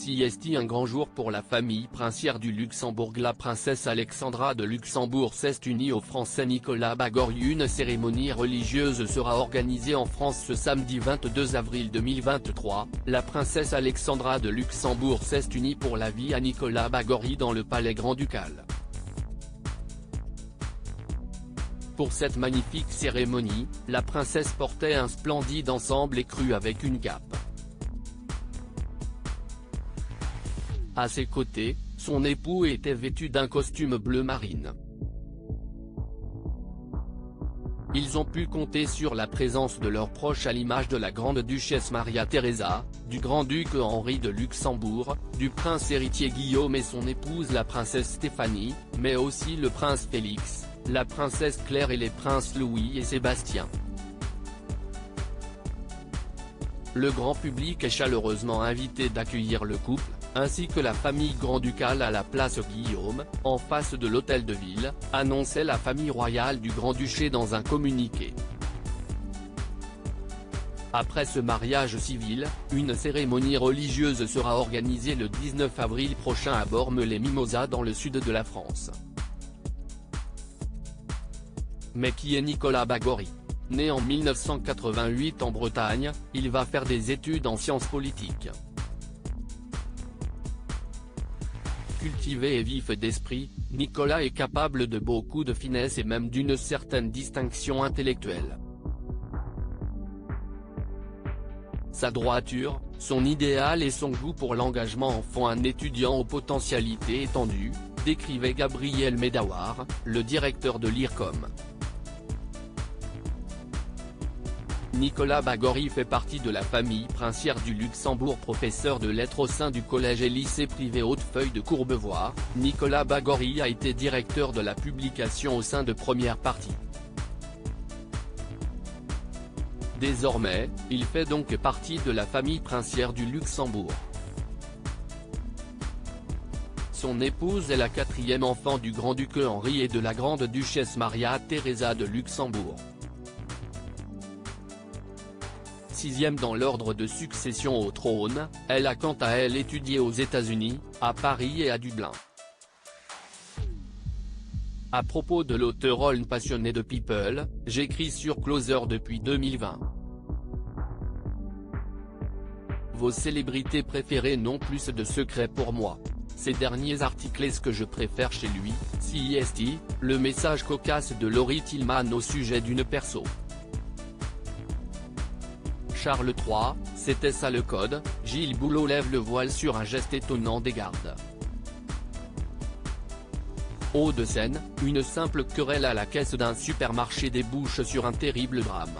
CST, un grand jour pour la famille princière du Luxembourg. La princesse Alexandra de Luxembourg s'est unie au Français Nicolas Bagory. Une cérémonie religieuse sera organisée en France ce samedi 22 avril 2023. La princesse Alexandra de Luxembourg s'est unie pour la vie à Nicolas Bagory dans le palais grand-ducal. Pour cette magnifique cérémonie, la princesse portait un splendide ensemble écru avec une cape. À ses côtés, son époux était vêtu d'un costume bleu marine. Ils ont pu compter sur la présence de leurs proches à l'image de la grande-duchesse Maria Theresa, du grand-duc Henri de Luxembourg, du prince héritier Guillaume et son épouse la princesse Stéphanie, mais aussi le prince Félix, la princesse Claire et les princes Louis et Sébastien. Le grand public est chaleureusement invité d'accueillir le couple, ainsi que la famille grand-ducale à la place Guillaume, en face de l'hôtel de ville, annonçait la famille royale du Grand-Duché dans un communiqué. Après ce mariage civil, une cérémonie religieuse sera organisée le 19 avril prochain à Bormes-les-Mimosas dans le sud de la France. Mais qui est Nicolas Bagory? Né en 1988 en Bretagne, il va faire des études en sciences politiques. Cultivé et vif d'esprit, Nicolas est capable de beaucoup de finesse et même d'une certaine distinction intellectuelle. Sa droiture, son idéal et son goût pour l'engagement en font un étudiant aux potentialités étendues, décrivait Gabriel Medawar, le directeur de l'IRCOM. Nicolas Bagory fait partie de la famille princière du Luxembourg. Professeur de lettres au sein du collège et lycée privé Hautefeuille de Courbevoie, Nicolas Bagory a été directeur de la publication au sein de Première Partie. Désormais, il fait donc partie de la famille princière du Luxembourg. Son épouse est la quatrième enfant du grand-duc Henri et de la grande-duchesse Maria Theresa de Luxembourg. Sixième dans l'ordre de succession au trône, elle a quant à elle étudié aux États-Unis, à Paris et à Dublin. À propos de l'auteur passionné de People, j'écris sur Closer depuis 2020. Vos célébrités préférées n'ont plus de secrets pour moi. Ces derniers articles est ce que je préfère chez lui, CST, le message cocasse de Laurie Tillman au sujet d'une perso. Charles III, c'était ça le code. Gilles Boulot lève le voile sur un geste étonnant des gardes. Hauts-de-Seine, une simple querelle à la caisse d'un supermarché débouche sur un terrible drame.